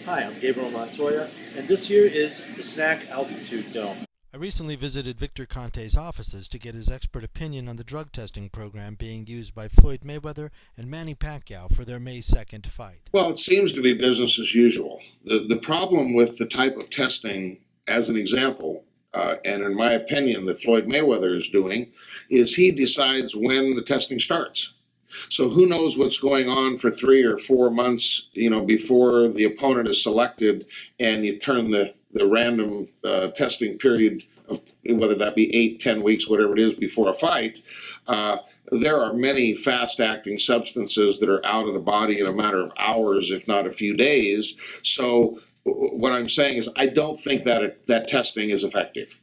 Hi, I'm Gabriel Montoya, and this here is the Snack Altitude Dome. I recently visited Victor Conte's offices to get his expert opinion on the drug testing program being used by Floyd Mayweather and Manny Pacquiao for their May 2nd fight. Well, it seems to be business as usual. The problem with the type of testing, as an example, and in my opinion, that Floyd Mayweather is doing, is he decides when the testing starts. So who knows what's going on for 3 or 4 months, before the opponent is selected, and you turn the random testing period of whether that be 8, 10 weeks, whatever it is, before a fight. There are many fast-acting substances that are out of the body in a matter of hours, if not a few days. So what I'm saying is I don't think that testing is effective.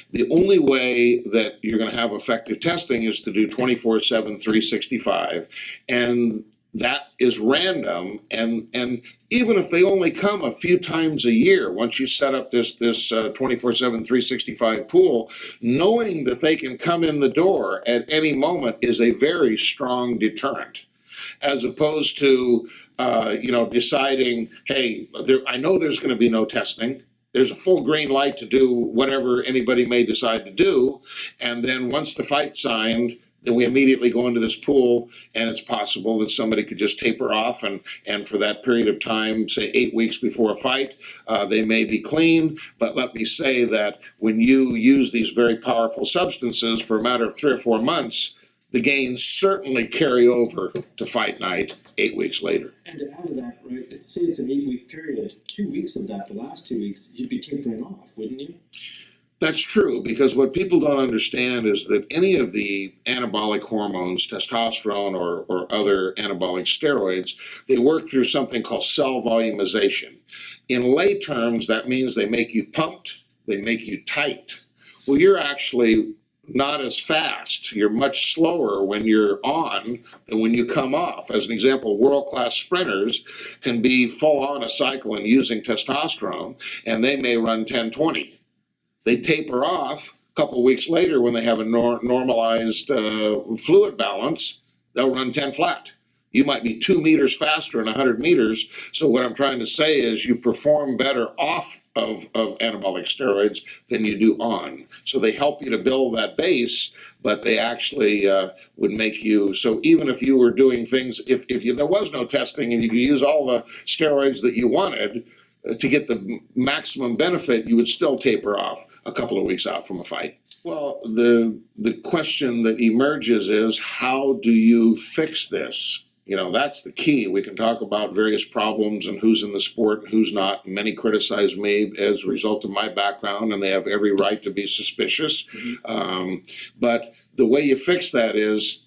The only way that you're going to have effective testing is to do 24/7, 365, and that is random. And even if they only come a few times a year, once you set up this 24/7, 365 pool, knowing that they can come in the door at any moment is a very strong deterrent. As opposed to, deciding, hey, I know there's going to be no testing. There's a full green light to do whatever anybody may decide to do. And then once the fight's signed, then we immediately go into this pool, and it's possible that somebody could just taper off, and for that period of time, say 8 weeks before a fight, they may be clean. But let me say that when you use these very powerful substances for a matter of 3 or 4 months, the gains certainly carry over to fight night 8 weeks later. And to add to that, right, say it's an 8-week period, 2 weeks of that, the last 2 weeks, you'd be tapering off, wouldn't you? That's true, because what people don't understand is that any of the anabolic hormones, testosterone or other anabolic steroids, they work through something called cell volumeization. In lay terms, that means they make you pumped, they make you tight. Well, you're actually not as fast. You're much slower when you're on than when you come off. As an example, world-class sprinters can be full on a cycle and using testosterone, and they may run 10-20. They taper off a couple weeks later when they have a normalized fluid balance, they'll run 10 flat. You might be 2 meters faster in 100 meters. So what I'm trying to say is you perform better off of anabolic steroids than you do on. So they help you to build that base, but they actually would make you, so even if you were doing things, if there was no testing and you could use all the steroids that you wanted to get the maximum benefit, you would still taper off a couple of weeks out from a fight. Well, the question that emerges is, how do you fix this? That's the key. We can talk about various problems and who's in the sport and who's not. Many criticize me as a result of my background, and they have every right to be suspicious. But the way you fix that is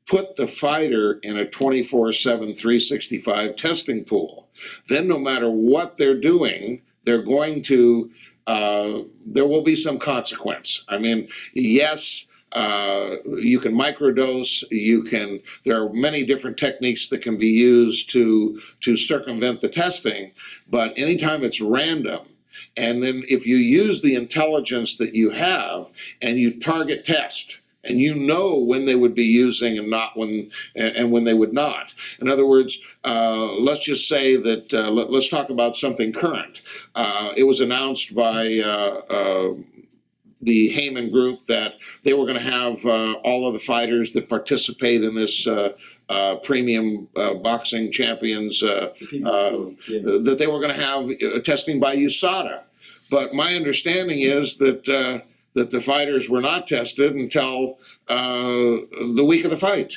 put the fighter in a 24/7, 365 testing pool. Then no matter what they're doing, they're going to, there will be some consequence. I mean, yes, you can microdose, there are many different techniques that can be used to circumvent the testing, but anytime it's random, and then if you use the intelligence that you have and you target test, and you know when they would be using and not when they would not. In other words, let's just say that, let's talk about something current. It was announced by the Heyman Group that they were going to have all of the fighters that participate in this premium boxing champions, that they were going to have testing by USADA. But my understanding is that the fighters were not tested until the week of the fight.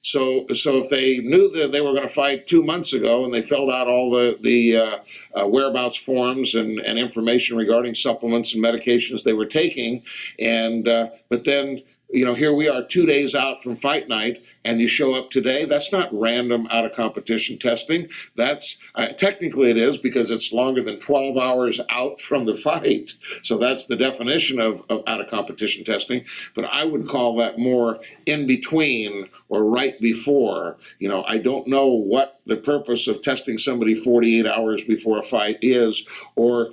So if they knew that they were going to fight 2 months ago and they filled out all the whereabouts forms and information regarding supplements and medications they were taking, and but then here we are 2 days out from fight night, and you show up today, that's not random out of competition testing. That's technically it is, because it's longer than 12 hours out from the fight. So that's the definition of out of competition testing. But I would call that more in between or right before. I don't know what the purpose of testing somebody 48 hours before a fight is, or,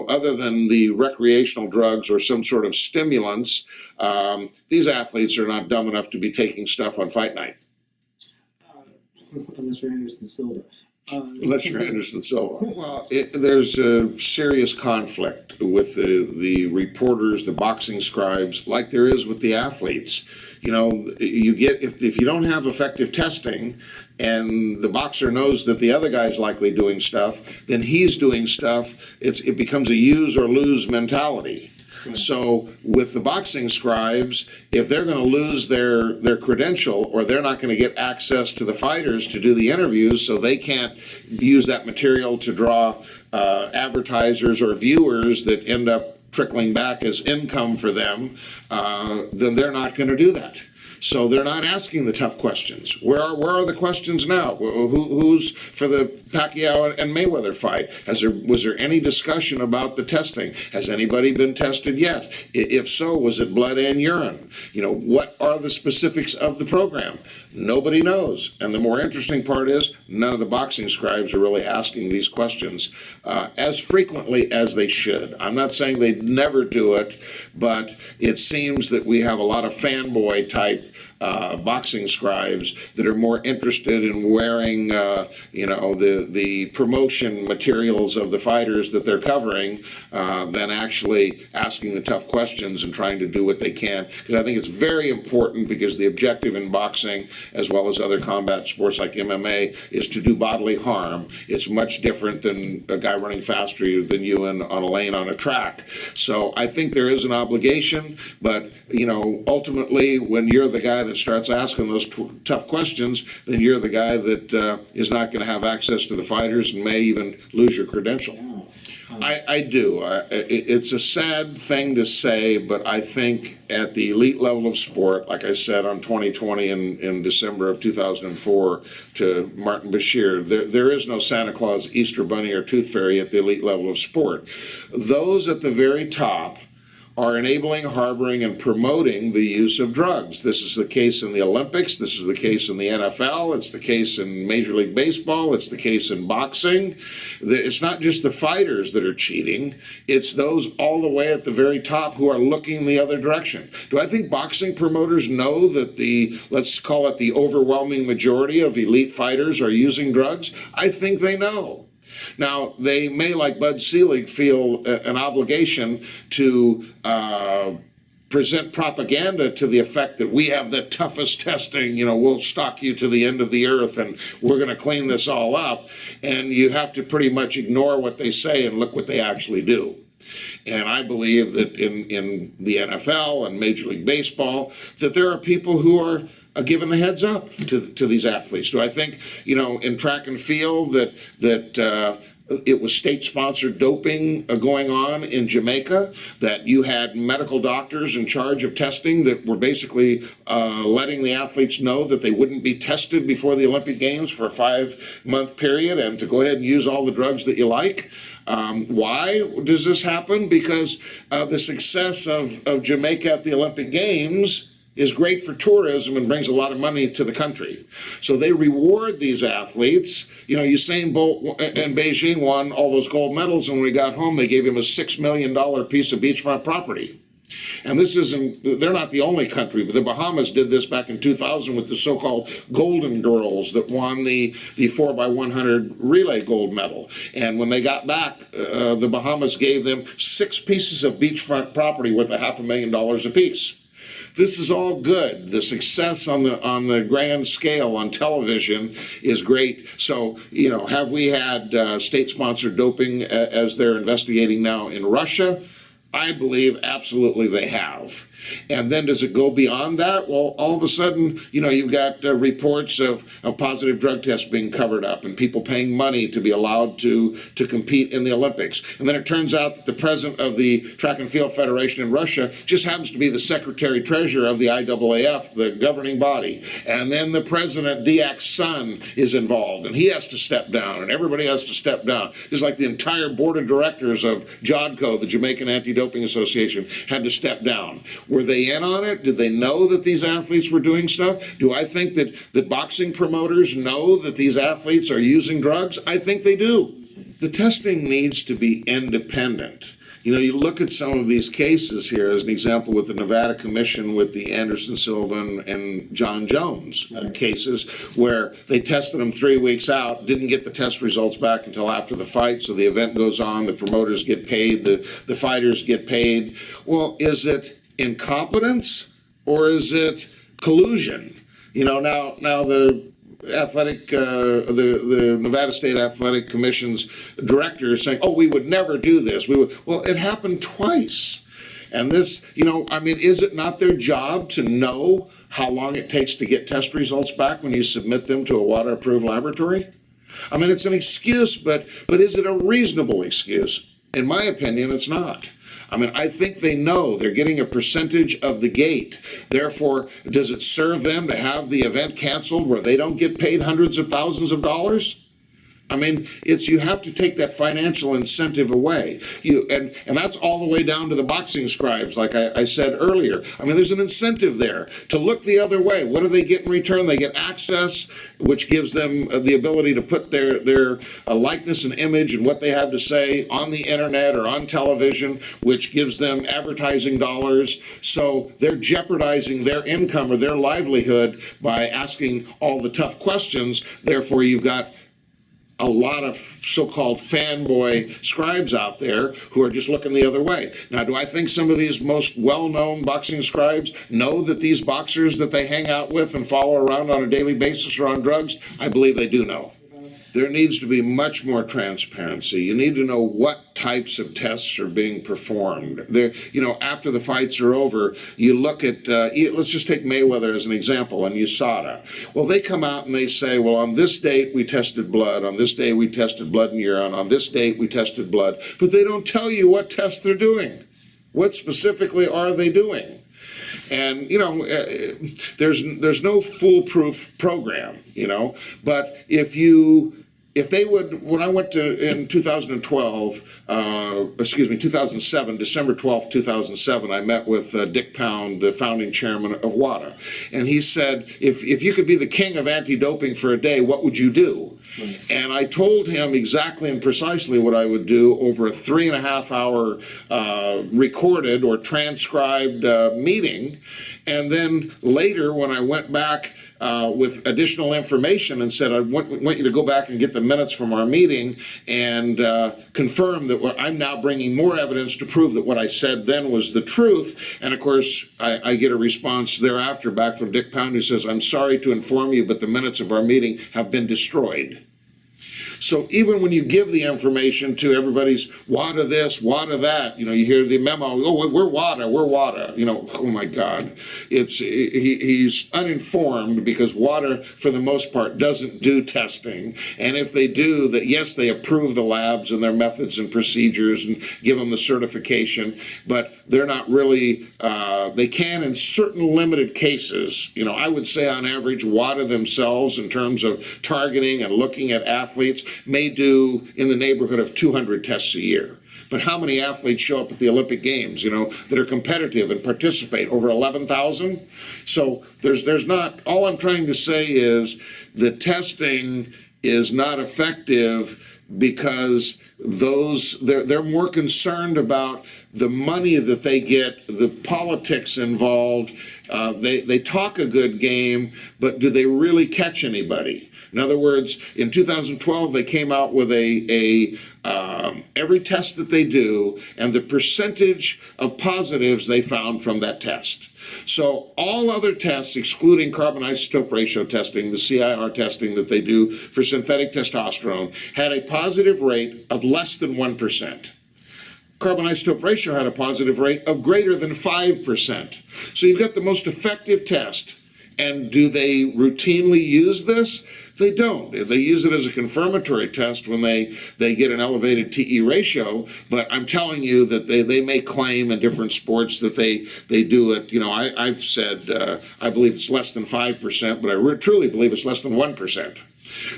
other than the recreational drugs or some sort of stimulants. These athletes are not dumb enough to be taking stuff on fight night. Mr. Anderson Silva, Unless you're Anderson Silva. Well, there's a serious conflict with the reporters, the boxing scribes, like there is with the athletes. You know, you get, if you don't have effective testing and the boxer knows that the other guy's likely doing stuff, then he's doing stuff. It becomes a use or lose mentality. Right. So with the boxing scribes, if they're going to lose their credential, or they're not going to get access to the fighters to do the interviews, so they can't use that material to draw advertisers or viewers that end up trickling back as income for them, then they're not going to do that. So they're not asking the tough questions. Where are the questions now? Who's for the Pacquiao and Mayweather fight? Was there any discussion about the testing? Has anybody been tested yet? If so, was it blood and urine? You know, what are the specifics of the program? Nobody knows. And the more interesting part is, none of the boxing scribes are really asking these questions as frequently as they should. I'm not saying they'd never do it, but it seems that we have a lot of fanboy type boxing scribes that are more interested in wearing, the promotion materials of the fighters that they're covering than actually asking the tough questions and trying to do what they can. Because I think it's very important, because the objective in boxing, as well as other combat sports like MMA, is to do bodily harm. It's much different than a guy running faster than you on a lane on a track. So I think there is an obligation, but ultimately, when you're the guy that starts asking those tough questions, then you're the guy that is not going to have access to the fighters and may even lose your credential. I do. It's a sad thing to say, but I think at the elite level of sport, like I said on 2020 in December of 2004 to Martin Bashir, there is no Santa Claus, Easter Bunny, or Tooth Fairy at the elite level of sport. Those at the very top are enabling, harboring, and promoting the use of drugs. This is the case in the Olympics. This is the case in the NFL. It's the case in Major League Baseball. It's the case in boxing. It's not just the fighters that are cheating. It's those all the way at the very top who are looking the other direction. Do I think boxing promoters know that let's call it the overwhelming majority of elite fighters are using drugs? I think they know. Now, they may, like Bud Selig, feel an obligation to present propaganda to the effect that we have the toughest testing, we'll stalk you to the end of the earth and we're going to clean this all up. And you have to pretty much ignore what they say and look what they actually do. And I believe that in the NFL and Major League Baseball, that there are people who are given the heads up to these athletes. Do I think, in track and field that it was state-sponsored doping going on in Jamaica, that you had medical doctors in charge of testing that were basically letting the athletes know that they wouldn't be tested before the Olympic Games for a 5-month period and to go ahead and use all the drugs that you like? Why does this happen? Because the success of Jamaica at the Olympic Games is great for tourism and brings a lot of money to the country. So they reward these athletes. Usain Bolt in Beijing won all those gold medals, and when he got home, they gave him a $6 million piece of beachfront property. And they're not the only country, but the Bahamas did this back in 2000 with the so-called Golden Girls that won the 4x100 relay gold medal. And when they got back, the Bahamas gave them 6 pieces of beachfront property worth $500,000 apiece. This is all good. The success on the grand scale on television is great. So, have we had state-sponsored doping as they're investigating now in Russia? I believe absolutely they have. And then does it go beyond that? Well, all of a sudden, you've got reports of positive drug tests being covered up and people paying money to be allowed to compete in the Olympics. And then it turns out that the president of the Track and Field Federation in Russia just happens to be the secretary-treasurer of the IAAF, the governing body. And then the president, Diak's son, is involved, and he has to step down, and everybody has to step down. Just like the entire board of directors of JODCO, the Jamaican Anti-Doping Association, had to step down. Were they in on it? Did they know that these athletes were doing stuff? Do I think that boxing promoters know that these athletes are using drugs? I think they do. The testing needs to be independent. You know, you look at some of these cases here as an example with the Nevada Commission with the Anderson Silva and John Jones cases where they tested them 3 weeks out, didn't get the test results back until after the fight, so the event goes on, the promoters get paid, the fighters get paid. Well, is it incompetence or is it collusion? You know, now the the Nevada State Athletic Commission's director is saying, oh, we would never do this. Well, it happened twice. And this, you know, I mean, is it not their job to know how long it takes to get test results back when you submit them to a water-approved laboratory? I mean, it's an excuse, but is it a reasonable excuse? In my opinion, it's not. I mean, I think they know they're getting a percentage of the gate. Therefore, does it serve them to have the event canceled where they don't get paid hundreds of thousands of dollars? I mean, you have to take that financial incentive away. And that's all the way down to the boxing scribes, like I said earlier. I mean, there's an incentive there to look the other way. What do they get in return? They get access, which gives them the ability to put their likeness and image and what they have to say on the internet or on television, which gives them advertising dollars. So they're jeopardizing their income or their livelihood by asking all the tough questions. Therefore, you've got a lot of so-called fanboy scribes out there who are just looking the other way. Now, do I think some of these most well-known boxing scribes know that these boxers that they hang out with and follow around on a daily basis are on drugs? I believe they do know. There needs to be much more transparency. You need to know what types of tests are being performed. There, you know, after the fights are over, you look at, let's just take Mayweather as an example, and USADA. Well, they come out and they say, well, on this date we tested blood, on this day we tested blood and urine, on this date we tested blood, but they don't tell you what tests they're doing. What specifically are they doing? And, you know, there's no foolproof program, you know, but if they would, when I went to, in 2007, December 12th, 2007, I met with Dick Pound, the founding chairman of WADA. And he said, if you could be the king of anti-doping for a day, what would you do? And I told him exactly and precisely what I would do over a 3.5 hour recorded or transcribed meeting. And then later, when I went back with additional information and said, I want you to go back and get the minutes from our meeting and confirm that I'm now bringing more evidence to prove that what I said then was the truth. And of course, I get a response thereafter back from Dick Pound who says, I'm sorry to inform you, but the minutes of our meeting have been destroyed. So even when you give the information to everybody's WADA this, WADA that, you know, you hear the memo, oh, we're WADA, you know, oh my God. He's uninformed because WADA, for the most part, doesn't do testing. And if they do, that yes, they approve the labs and their methods and procedures and give them the certification, but they're not really, they can in certain limited cases. You know, I would say on average, WADA themselves, in terms of targeting and looking at athletes, may do in the neighborhood of 200 tests a year. But how many athletes show up at the Olympic Games, you know, that are competitive and participate? Over 11,000? So there's not, all I'm trying to say is the testing is not effective because they're more concerned about the money that they get, the politics involved. They talk a good game, but do they really catch anybody? In other words, in 2012, they came out with every test that they do and the percentage of positives they found from that test. So all other tests, excluding carbon isotope ratio testing, the CIR testing that they do for synthetic testosterone, had a positive rate of less than 1%. Carbon isotope ratio had a positive rate of greater than 5%. So you've got the most effective test. And do they routinely use this? They don't. They use it as a confirmatory test when they get an elevated TE ratio, but I'm telling you that they may claim in different sports that they do it. You know, I've said I believe it's less than 5%, but I truly believe it's less than 1%.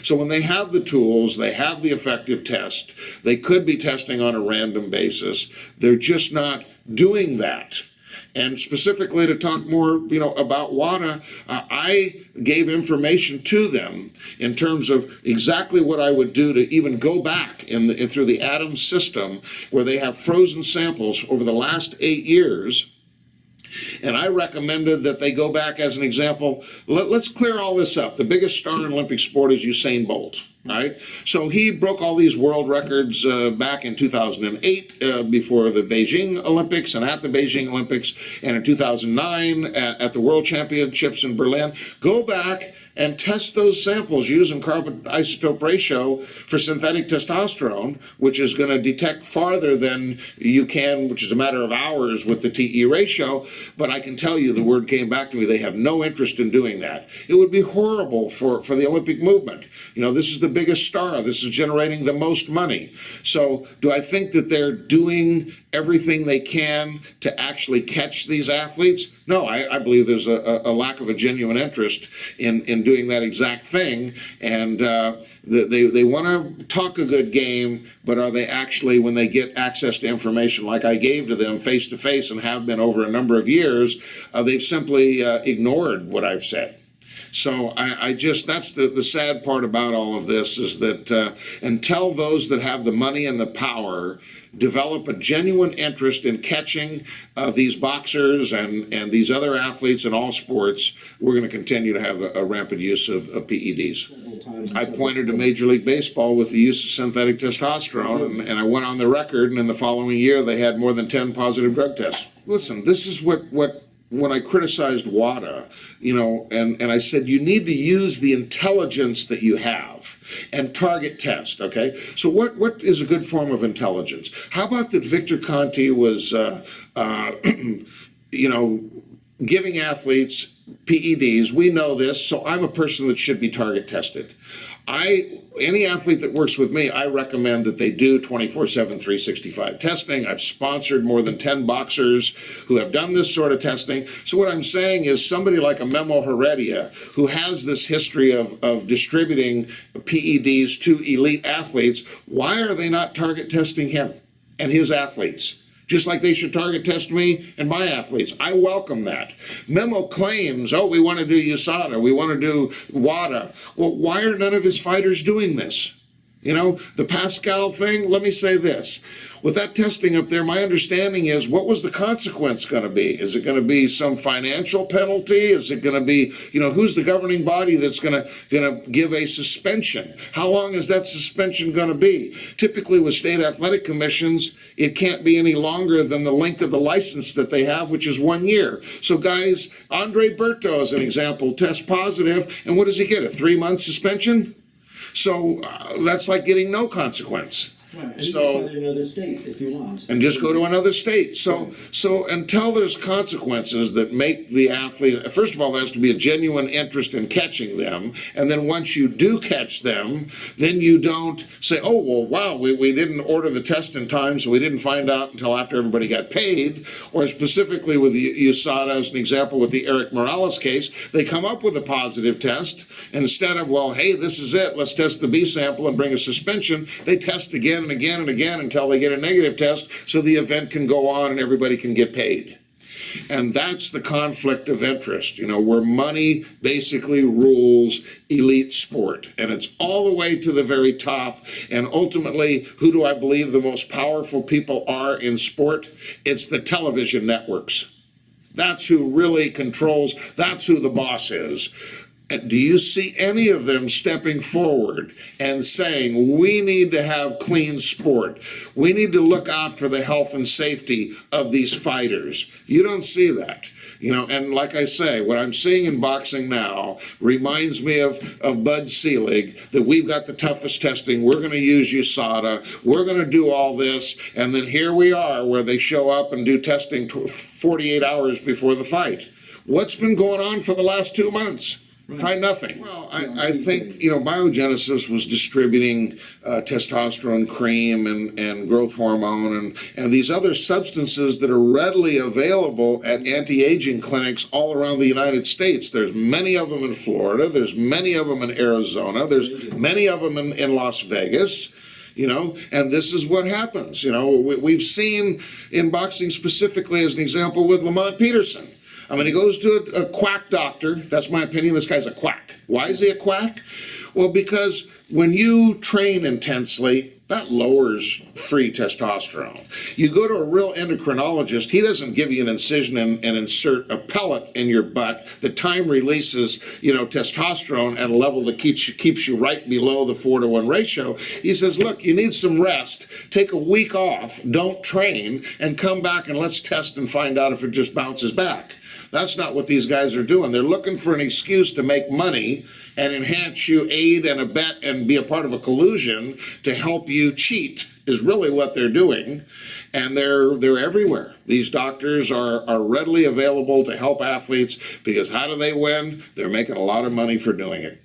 So when they have the tools, they have the effective test, they could be testing on a random basis. They're just not doing that. And specifically to talk more, about WADA, I gave information to them in terms of exactly what I would do to even go back through the Adams system, where they have frozen samples over the last 8 years. And I recommended that they go back, as an example. Let's clear all this up. The biggest star in Olympic sport is Usain Bolt, right? So he broke all these world records back in 2008 before the Beijing Olympics and at the Beijing Olympics, and in 2009 at the World Championships in Berlin. Go back and test those samples using carbon isotope ratio for synthetic testosterone, which is going to detect farther than you can, which is a matter of hours with the TE ratio. But I can tell you, the word came back to me, they have no interest in doing that. It would be horrible for the Olympic movement. This is the biggest star. This is generating the most money. So do I think that they're doing everything they can to actually catch these athletes? No, I believe there's a lack of a genuine interest in doing that exact thing. And they want to talk a good game, but are they actually, when they get access to information like I gave to them face to face and have been over a number of years, they've simply ignored what I've said. So I just, that's the sad part about all of this, is that until those that have the money and the power develop a genuine interest in catching these boxers and these other athletes in all sports, we're going to continue to have a rampant use of PEDs. I pointed to Major League Baseball with the use of synthetic testosterone, and I went on the record, and in the following year they had more than 10 positive drug tests. Listen, this is what when I criticized WADA, and I said, you need to use the intelligence that you have and target test, okay? So what is a good form of intelligence? How about that Victor Conte was, giving athletes PEDs? We know this, so I'm a person that should be target tested. Any athlete that works with me, I recommend that they do 24/7, 365 testing. I've sponsored more than 10 boxers who have done this sort of testing. So what I'm saying is, somebody like a Memo Heredia, who has this history of distributing PEDs to elite athletes, why are they not target testing him and his athletes? Just like they should target test me and my athletes. I welcome that. Memo claims, we want to do USADA, we want to do WADA. Well, why are none of his fighters doing this? The Pascal thing, let me say this. With that testing up there, my understanding is, what was the consequence going to be? Is it going to be some financial penalty? Is it going to be, who's the governing body that's going to give a suspension? How long is that suspension going to be? Typically with state athletic commissions, it can't be any longer than the length of the license that they have, which is 1 year. So guys, Andre Berto, as an example, tests positive, and what does he get, a 3-month suspension? So that's like getting no consequence. Right, and you can find another state if you want. And just go to another state. So until there's consequences that make the athlete, first of all, there has to be a genuine interest in catching them. And then once you do catch them, then you don't say, we didn't order the test in time, so we didn't find out until after everybody got paid. Or specifically with the USADA, as an example, with the Eric Morales case, they come up with a positive test. And instead of, this is it, let's test the B sample and bring a suspension, they test again and again and again until they get a negative test, so the event can go on and everybody can get paid. And that's the conflict of interest, where money basically rules elite sport. And it's all the way to the very top. And ultimately, who do I believe the most powerful people are in sport? It's the television networks. That's who really controls, that's who the boss is. And do you see any of them stepping forward and saying, we need to have clean sport? We need to look out for the health and safety of these fighters. You don't see that. And like I say, what I'm seeing in boxing now reminds me of Bud Selig, that we've got the toughest testing. We're going to use USADA. We're going to do all this. And then here we are, where they show up and do testing 48 hours before the fight. What's been going on for the last 2 months? Right. Try nothing. Well, I think, Biogenesis was distributing testosterone cream and growth hormone and these other substances that are readily available at anti-aging clinics all around the United States. There's many of them in Florida. There's many of them in Arizona. There's many of them in Las Vegas. you know, and this is what happens. You know, we've seen in boxing specifically as an example with Lamont Peterson. I mean, he goes to a quack doctor. That's my opinion. This guy's a quack. Why is he a quack? Well, because when you train intensely, that lowers free testosterone. You go to a real endocrinologist, he doesn't give you an incision and insert a pellet in your butt. The time releases, you know, testosterone at a level that keeps you right below the 4-to-1 ratio. He says, look, you need some rest. Take a week off, don't train, and come back and let's test and find out if it just bounces back. That's not what these guys are doing. They're looking for an excuse to make money and enhance you, aid and abet and be a part of a collusion to help you cheat is really what they're doing. And they're everywhere. These doctors are readily available to help athletes because how do they win? They're making a lot of money for doing it.